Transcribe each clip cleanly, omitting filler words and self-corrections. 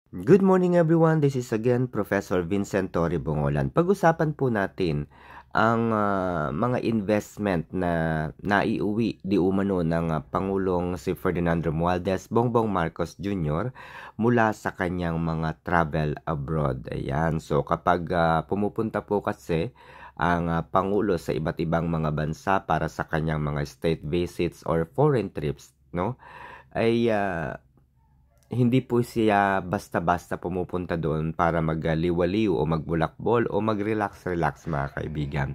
Good morning everyone, this is again Professor Vincent Torre Bongolan. Pag-usapan po natin ang mga investment na naiuwi di umano ng Pangulong si Ferdinand Romualdez Bongbong Marcos Jr. mula sa kanyang mga travel abroad. Ayan, so kapag pumupunta po kasi ang Pangulo sa iba't ibang mga bansa para sa kanyang mga state visits or foreign trips, no? Ay hindi po siya basta-basta pumupunta doon para magliwaliw o magbulakbol o mag-relax-relax mga kaibigan.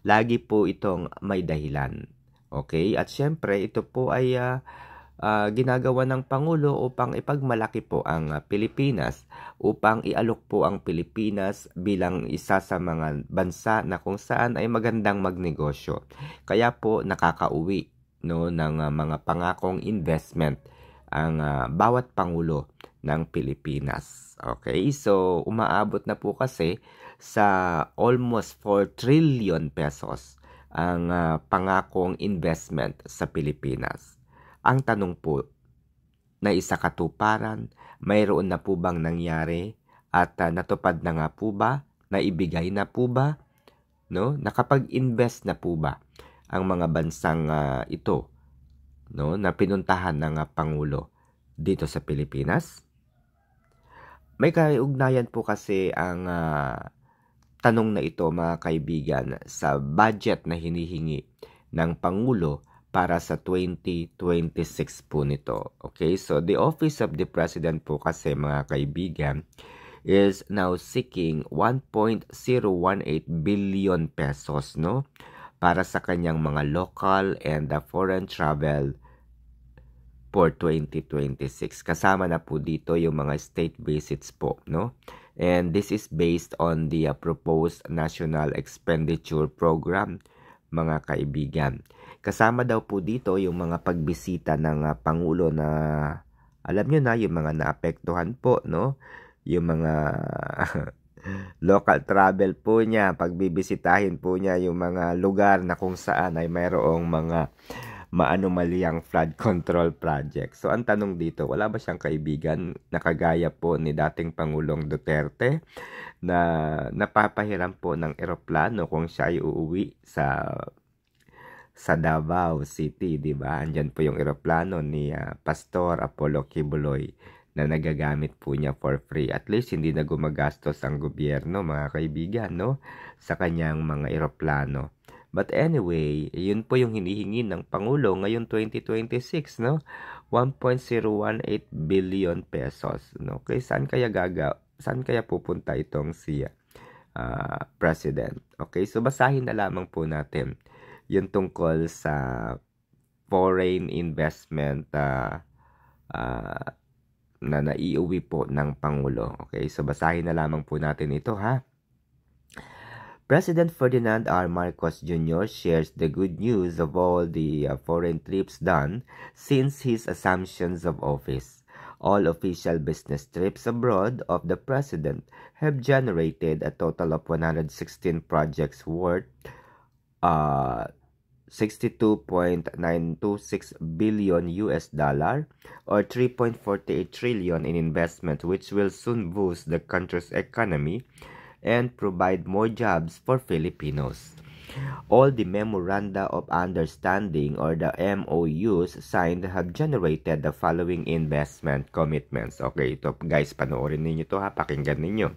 Lagi po itong may dahilan. Okay? At syempre, ito po ay ginagawa ng Pangulo upang ipagmalaki po ang Pilipinas, upang ialok po ang Pilipinas bilang isa sa mga bansa na kung saan ay magandang magnegosyo. Kaya po nakakauwi no, ng mga pangakong investment ang bawat Pangulo ng Pilipinas. Okay, so umaabot na po kasi sa almost 4 trillion pesos ang pangakong investment sa Pilipinas. Ang tanong po, na isa katuparan, mayroon na po bang nangyari at natupad na nga po ba? Naibigay na po ba? No? Nakapag-invest na po ba ang mga bansang ito, no, na pinuntahan ng Pangulo dito sa Pilipinas? May kaugnayan po kasi ang tanong na ito mga kaibigan sa budget na hinihingi ng Pangulo para sa 2026 po nito. Okay, so the Office of the President po kasi mga kaibigan is now seeking 1.018 billion pesos, no, para sa kanyang mga local and foreign travel for 2026. Kasama na po dito yung mga state visits po, no? And this is based on the proposed National Expenditure Program, mga kaibigan. Kasama daw po dito yung mga pagbisita ng Pangulo na, alam nyo na, yung mga naapektuhan po, no? Yung mga local travel po niya, pagbibisitahin po niya yung mga lugar na kung saan ay mayroong mga maanumalyang flood control project. So, ang tanong dito, wala ba siyang kaibigan na kagaya po ni dating Pangulong Duterte na napapahiram po ng eroplano kung siya ay uuwi sa Davao City, di ba? Andyan po yung eroplano ni Pastor Apollo Kibuloy na nagagamit po niya for free. At least hindi na gumagastos ang gobyerno, mga kaibigan, no? Sa kanyang mga eroplano. But anyway, yun po yung hinihingi ng Pangulo ngayong 2026, no? 1.018 billion pesos, no? Okay, saan kaya pupunta itong si President? Okay, so basahin na lamang po natin yung tungkol sa foreign investment na naiuwi po ng Pangulo. Okay, so basahin na lamang po natin ito, ha? President Ferdinand R. Marcos Jr. shares the good news of all the foreign trips done since his assumptions of office. All official business trips abroad of the President have generated a total of 116 projects worth 62.926 billion US dollar or 3.48 trillion in investment, which will soon boost the country's economy and provide more jobs for Filipinos. All the Memoranda of Understanding or the MOUs signed have generated the following investment commitments. Okay, ito guys, panoorin ninyo to ha, pakinggan ninyo.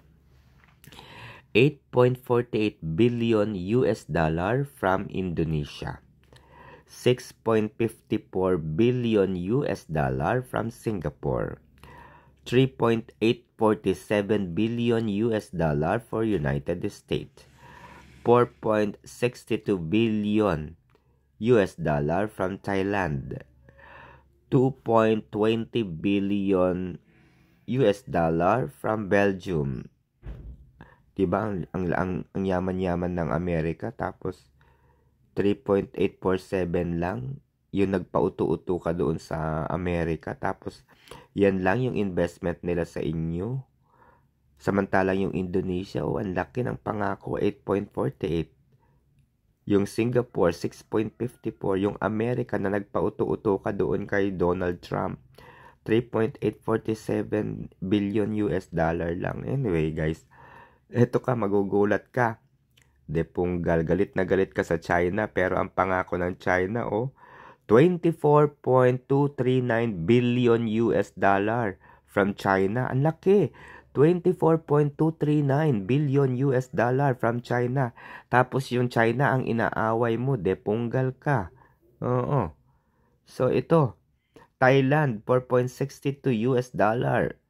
8.48 billion US dollar from Indonesia. 6.54 billion US dollar from Singapore. 3.847 billion US dollar for United States. 4.62 billion US dollar from Thailand. 2.20 billion US dollar from Belgium. Diba ang yaman-yaman ng Amerika, tapos 3.847 lang yung nagpauto-uto ka doon sa Amerika, tapos yan lang yung investment nila sa inyo. Samantalang yung Indonesia, ang laki ng pangako, 8.48. Yung Singapore, 6.54. Yung Amerika na nagpauto-uto ka doon kay Donald Trump, 3.847 billion US dollar lang. Anyway, guys, eto ka, magugulat ka. Depunggal, galit na galit ka sa China, pero ang pangako ng China, 24.239 billion US dollar from China. Ang laki. 24.239 billion US dollar from China. Tapos yung China ang inaaway mo, depunggal ka. Oo. So ito, Thailand 4.62 US dollar.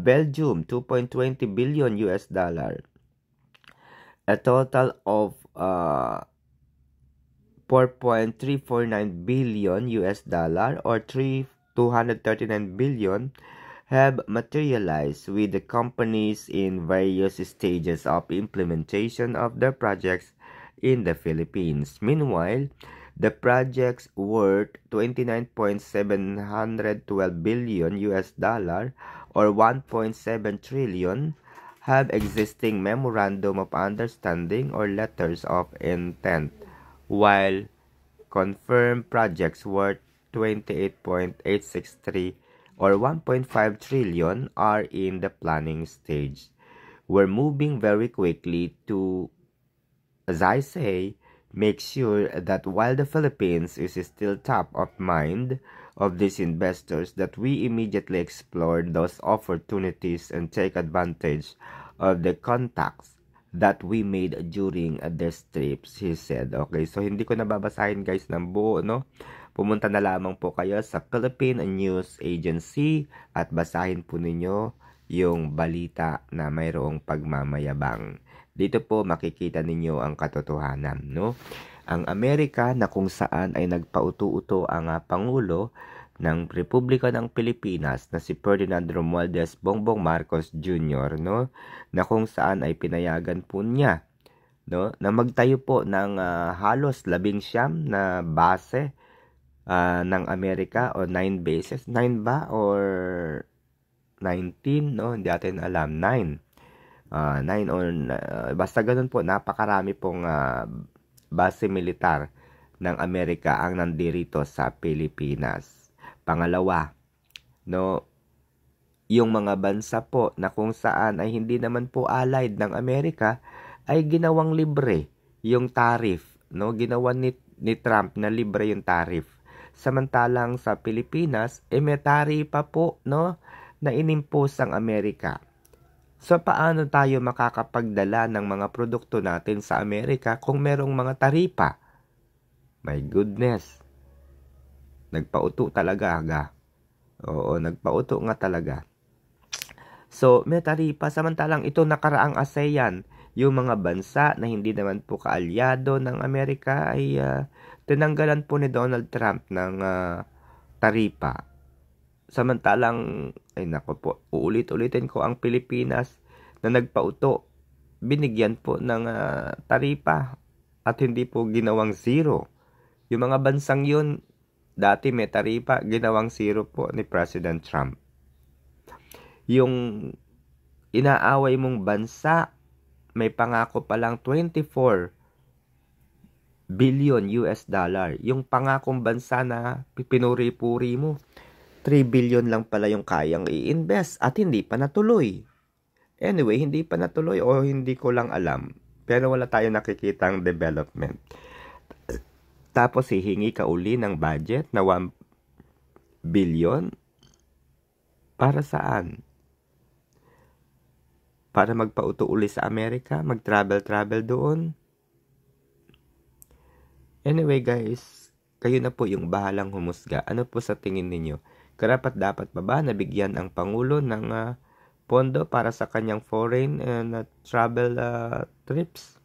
Belgium 2.20 billion US dollar. A total of 4.349 billion US dollar or 239 billion have materialized, with the companies in various stages of implementation of their projects in the Philippines. Meanwhile, the projects worth 29.712 billion US dollar or 1.7 trillion have existing memorandum of understanding or letters of intent, while confirmed projects worth 28.863 or 1.5 trillion are in the planning stage. We're moving very quickly to, as I say, make sure that while the Philippines is still top of mind of these investors, that we immediately explore those opportunities and take advantage of the contacts that we made during these trips, he said. Okay, so hindi ko nababasahin guys ng buo, no? Pumunta na lamang po kayo sa Philippine News Agency at basahin po ninyo yung balita na mayroong pagmamayabang. Dito po makikita ninyo ang katotohanan, no? Ang Amerika na kung saan ay nagpauto-uto ang Pangulo ng Republika ng Pilipinas na si Ferdinand Romualdez Bongbong Marcos Jr., no? Na kung saan ay pinayagan po niya, no? Na magtayo po ng halos 19 na base ng Amerika o 9 bases. 9 ba or 19, no? Hindi natin alam. 9 or basta ganun po, napakarami pong base militar ng Amerika ang nandirito sa Pilipinas. Pangalawa, no, yung mga bansa po na kung saan ay hindi naman po allied ng Amerika ay ginawang libre yung tariff, no? Ginawa ni Trump na libre yung tariff. Samantalang sa Pilipinas, may taripa po, no, na inimpose ang Amerika. So, paano tayo makakapagdala ng mga produkto natin sa Amerika kung merong mga taripa? My goodness. Nagpauto talaga, Oo, nagpauto nga talaga. So, may taripa. Samantalang ito nakaraang ASEAN, yung mga bansa na hindi naman po kaalyado ng Amerika ay tinanggalan po ni Donald Trump ng taripa. Samantalang, ay nako po, uulit-ulitin ko, ang Pilipinas na nagpauto, binigyan po ng taripa at hindi po ginawang zero. Yung mga bansang yun, dati may taripa, ginawang zero po ni President Trump. Yung inaaway mong bansa, may pangako palang 24 billion US dollar. Yung pangakong bansa na pinuri-puri mo, 3 billion lang pala yung kayang i-invest at hindi pa natuloy. Anyway, hindi pa natuloy o hindi ko lang alam. Pero wala tayong nakikitang development. Tapos hihingi ka uli ng budget na 1 billion. Para saan? Para magpauto uli sa Amerika? Mag-travel doon? Anyway guys, kayo na po yung bahalang humusga. Ano po sa tingin ninyo? Karapat-dapat pa ba nabigyan ang Pangulo ng pondo para sa kanyang foreign and travel trips?